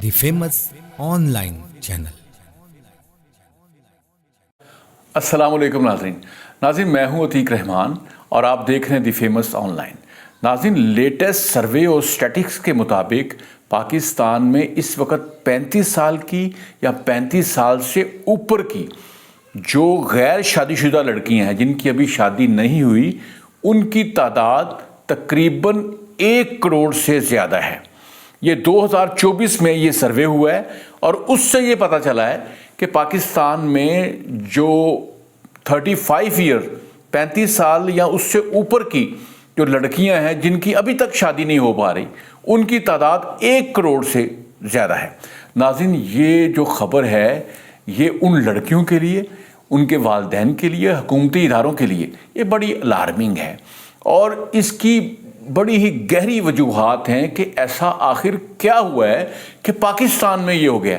The famous on line channel. السلام علیکم ناظرین، میں ہوں عتیق رحمان اور آپ دیکھ رہے ہیں دی فیمس آن لائن۔ ناظرین، لیٹسٹ سروے اور اسٹیٹکس کے مطابق پاکستان میں اس وقت 35 سال کی یا 35 سال سے اوپر کی جو غیر شادی شدہ لڑکیاں ہیں جن کی ابھی شادی نہیں ہوئی، ان کی تعداد تقریباً 1 کروڑ سے زیادہ ہے۔ یہ 2024 میں یہ سروے ہوا ہے اور اس سے یہ پتہ چلا ہے کہ پاکستان میں جو 35 ایئر 35 سال یا اس سے اوپر کی جو لڑکیاں ہیں جن کی ابھی تک شادی نہیں ہو پا رہی، ان کی تعداد 1 کروڑ سے زیادہ ہے۔ ناظرین، یہ جو خبر ہے یہ ان لڑکیوں کے لیے، ان کے والدین کے لیے، حکومتی اداروں کے لیے یہ بڑی الارمنگ ہے، اور اس کی بڑی ہی گہری وجوہات ہیں کہ ایسا آخر کیا ہوا ہے کہ پاکستان میں یہ ہو گیا۔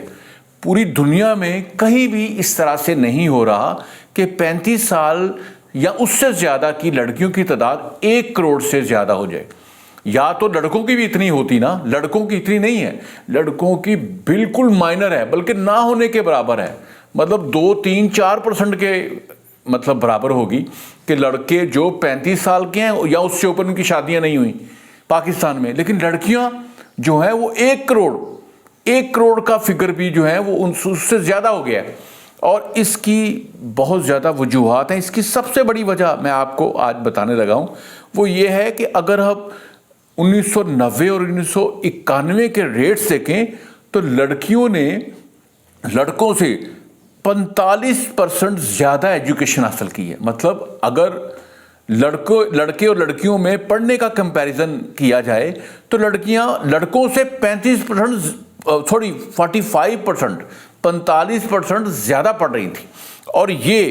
پوری دنیا میں کہیں بھی اس طرح سے نہیں ہو رہا کہ 35 سال یا اس سے زیادہ کی لڑکیوں کی تعداد 1 کروڑ سے زیادہ ہو جائے۔ یا تو لڑکوں کی بھی اتنی ہوتی نا، لڑکوں کی اتنی نہیں ہے، لڑکوں کی بالکل مائنر ہے، بلکہ نہ ہونے کے برابر ہے، مطلب 2-3-4% کے برابر ہوگی کہ لڑکے جو 35 سال کے ہیں یا اس سے اوپر ان کی شادیاں نہیں ہوئیں پاکستان میں، لیکن لڑکیاں جو ہیں وہ 1 کروڑ کا فگر بھی جو ہے وہ اس سے زیادہ ہو گیا ہے۔ اور اس کی بہت زیادہ وجوہات ہیں۔ اس کی سب سے بڑی وجہ میں آپ کو آج بتانے لگا ہوں، وہ یہ ہے کہ اگر ہم 1990 اور 1991 کے ریٹس دیکھیں تو لڑکیوں نے لڑکوں سے 45% زیادہ ایجوکیشن حاصل کی ہے۔ مطلب اگر لڑکے اور لڑکیوں میں پڑھنے کا کمپیریزن کیا جائے تو لڑکیاں لڑکوں سے 45% زیادہ پڑھ رہی تھیں، اور یہ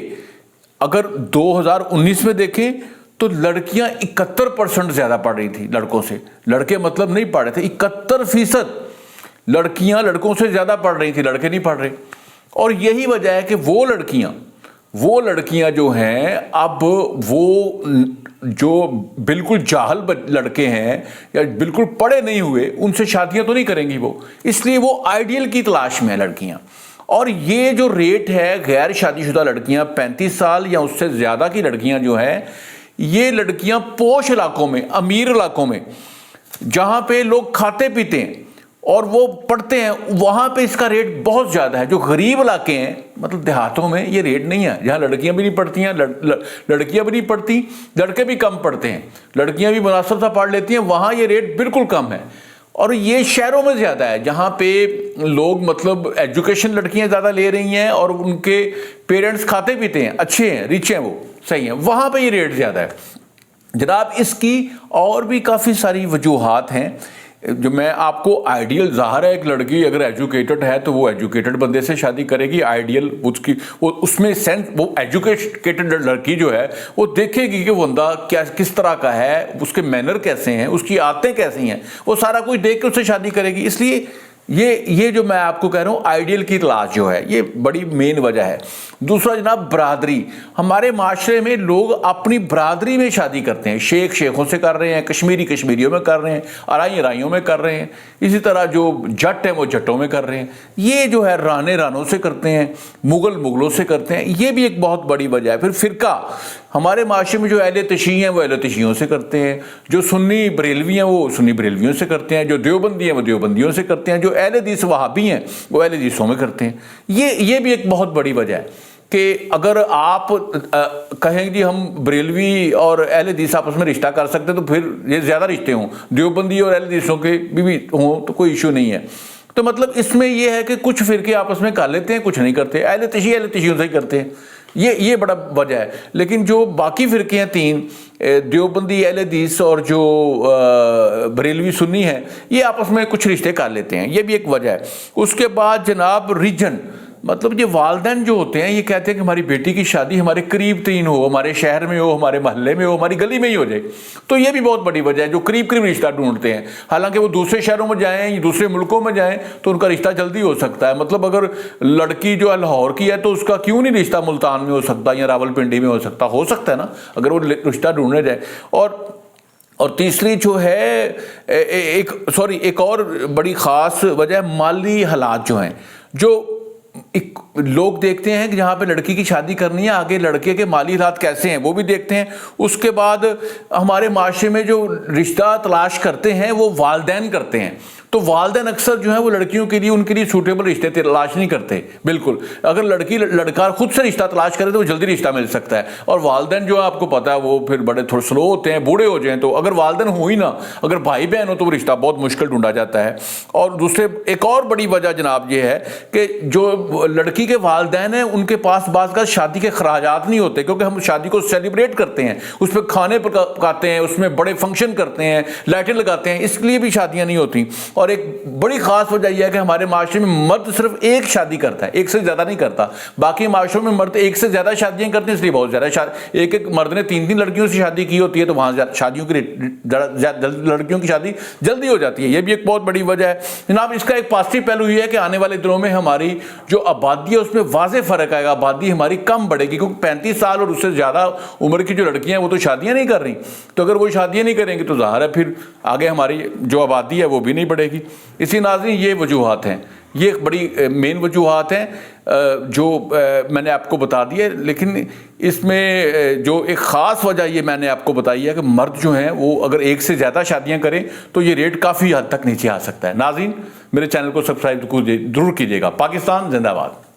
اگر 2019 میں دیکھیں تو لڑکیاں 71% زیادہ پڑھ رہی تھیں لڑکوں سے۔ لڑکے نہیں پڑھ رہے تھے، 71% لڑکیاں لڑکوں سے زیادہ پڑھ رہی تھیں، لڑکے نہیں پڑھ رہے۔ اور یہی وجہ ہے کہ وہ لڑکیاں جو ہیں اب وہ جو بالکل جاہل لڑکے ہیں یا بالکل پڑھے نہیں ہوئے، ان سے شادیاں تو نہیں کریں گی وہ، اس لیے وہ آئیڈیل کی تلاش میں ہیں لڑکیاں۔ اور یہ جو ریٹ ہے غیر شادی شدہ لڑکیاں 35 سال یا اس سے زیادہ کی لڑکیاں جو ہیں، یہ لڑکیاں پوش علاقوں میں، امیر علاقوں میں، جہاں پہ لوگ کھاتے پیتے ہیں اور وہ پڑھتے ہیں، وہاں پہ اس کا ریٹ بہت زیادہ ہے۔ جو غریب علاقے ہیں، مطلب دیہاتوں میں یہ ریٹ نہیں ہے، جہاں لڑکیاں بھی نہیں پڑھتی ہیں، لڑکیاں بھی نہیں پڑھتی، لڑکے بھی کم پڑھتے ہیں، لڑکیاں بھی مناسب سا پڑھ لیتی ہیں، وہاں یہ ریٹ بالکل کم ہے۔ اور یہ شہروں میں زیادہ ہے جہاں پہ لوگ ایجوکیشن لڑکیاں زیادہ لے رہی ہیں اور ان کے پیرنٹس کھاتے پیتے ہیں، اچھے ہیں، ریچ ہیں، وہ صحیح ہیں، وہاں پہ یہ ریٹ زیادہ ہے۔ جناب، اس کی اور بھی کافی ساری وجوہات ہیں جو میں آپ کو آئیڈیل، ظاہر ہے ایک لڑکی اگر ایجوکیٹڈ ہے تو وہ ایجوکیٹڈ بندے سے شادی کرے گی، آئیڈیل اس میں وہ ایجوکیٹڈ لڑکی جو ہے وہ دیکھے گی کہ وہ بندہ کس طرح کا ہے، اس کے مینر کیسے ہیں، اس کی عادتیں کیسی ہیں، وہ سارا کچھ دیکھ کے اس سے شادی کرے گی۔ اس لیے یہ جو میں آپ کو کہہ رہا ہوں آئیڈیل کی تلاش جو ہے، یہ بڑی مین وجہ ہے۔ دوسرا جناب، برادری۔ ہمارے معاشرے میں لوگ اپنی برادری میں شادی کرتے ہیں، شیخوں سے کر رہے ہیں، کشمیریوں میں کر رہے ہیں، ارائیوں میں کر رہے ہیں، اسی طرح جو جٹ ہیں وہ جٹوں میں کر رہے ہیں، یہ جو ہے رانوں سے کرتے ہیں، مغلوں سے کرتے ہیں۔ یہ بھی ایک بہت بڑی وجہ ہے۔ پھر فرقہ، ہمارے معاشرے میں جو اہل تشیع ہیں وہ اہل تشیعوں سے کرتے ہیں، جو سنی بریلوی ہیں وہ سنی بریلویوں سے کرتے ہیں، جو دیوبندی ہیں وہ دیوبندیوں سے کرتے ہیں، جو اہل حدیث وہابی ہیں وہ اہل حدیثوں میں کرتے ہیں۔ یہ بھی ایک بہت بڑی وجہ ہے کہ اگر آپ کہیں جی ہم بریلوی اور اہل حدیث آپس میں رشتہ کر سکتے تو پھر یہ زیادہ رشتے ہوں، دیوبندی اور اہل حدیثوں کے بھی ہوں تو کوئی ایشو نہیں ہے۔ تو اس میں یہ ہے کہ کچھ فرقے آپس میں کر لیتے ہیں، کچھ نہیں کرتے، اہل تشیعوں سے ہی کرتے ہیں، یہ بڑا وجہ ہے۔ لیکن جو باقی فرقے ہیں 3، دیوبندی، اہل حدیث اور جو بریلوی سنی ہیں، یہ آپس میں کچھ رشتے کر لیتے ہیں، یہ بھی ایک وجہ ہے۔ اس کے بعد جناب ریجن، یہ والدین جو ہوتے ہیں یہ کہتے ہیں کہ ہماری بیٹی کی شادی ہمارے قریب ترین ہو، ہمارے شہر میں ہو، ہمارے محلے میں ہو، ہماری گلی میں ہی ہو جائے۔ تو یہ بھی بہت بڑی وجہ ہے، جو قریب رشتہ ڈھونڈتے ہیں، حالانکہ وہ دوسرے شہروں میں جائیں یا دوسرے ملکوں میں جائیں تو ان کا رشتہ جلدی ہو سکتا ہے۔ اگر لڑکی جو ہے لاہور کی ہے تو اس کا کیوں نہیں رشتہ ملتان میں ہو سکتا یا راول پنڈی میں ہو سکتا ہے نا، اگر وہ رشتہ ڈھونڈنے جائے۔ اور اور تیسری جو ہے ایک اور بڑی خاص وجہ ہے مالی حالات جو ہیں، جو لوگ دیکھتے ہیں کہ جہاں پہ لڑکی کی شادی کرنی ہے آگے لڑکے کے مالی حالات کیسے ہیں وہ بھی دیکھتے ہیں. اس کے بعد ہمارے معاشرے میں جو رشتہ تلاش کرتے ہیں وہ والدین کرتے ہیں، تو والدین اکثر جو ہیں وہ لڑکیوں کے لیے ان کے لیے سوٹیبل رشتے تلاش نہیں کرتے. بالکل اگر لڑکا خود سے رشتہ تلاش کرے تو وہ جلدی رشتہ مل سکتا ہے، اور والدین جو ہے آپ کو پتا ہے وہ پھر بڑے تھوڑے سلو ہوتے ہیں، بوڑھے ہو جائیں تو اگر والدین ہو ہی نہ، اگر بھائی بہن ہو تو وہ رشتہ بہت مشکل ڈھونڈا جاتا ہے. اور دوسرے ایک اور بڑی وجہ جناب یہ ہے کہ جو لڑکی کے والدین ہیں ان کے پاس بعض کا شادی کے اخراجات نہیں ہوتے، کیونکہ ہم شادی کو سیلیبریٹ کرتے ہیں، اس پہ کھانے پکاتے ہیں، اس میں بڑے فنکشن کرتے ہیں، لائٹیں لگاتے ہیں، اس لیے بھی شادیاں نہیں ہوتی. اور ایک بڑی خاص وجہ یہ ہے کہ ہمارے معاشرے میں مرد صرف ایک شادی کرتا ہے، ایک سے زیادہ نہیں کرتا. باقی معاشروں میں مرد ایک سے زیادہ شادیاں کرتے ہیں، اس لیے بہت زیادہ ایک مرد نے 3 لڑکیوں سے شادی کی ہوتی ہے تو وہاں شادیوں کی لڑکیوں کی شادی جلدی ہو جاتی ہے. یہ بھی ایک بہت بڑی وجہ ہے جناب. اس کا ایک پازیٹیو پہلو یہ ہے کہ آنے والے دنوں میں ہماری جو آبادی ہے اس میں واضح فرق آئے گا، آبادی ہماری کم بڑھے گی، کیونکہ 35 سال اور اس سے زیادہ عمر کی جو لڑکیاں ہیں وہ تو شادیاں نہیں کر رہی. تو اگر وہ شادیاں نہیں کریں گی تو ظاہر ہے پھر آگے ہماری جو آبادی ہے وہ بھی نہیں بڑھے گی. اسی ناظرین یہ وجوہات ہیں، یہ ایک بڑی مین وجوہات ہیں جو میں نے آپ کو بتا دی ہے. لیکن اس میں جو ایک خاص وجہ یہ میں نے آپ کو بتائی ہے کہ مرد جو ہیں وہ اگر ایک سے زیادہ شادیاں کریں تو یہ ریٹ کافی حد تک نیچے آ سکتا ہے. ناظرین میرے چینل کو سبسکرائب ضرور کیجیے گا. پاکستان زندہ باد.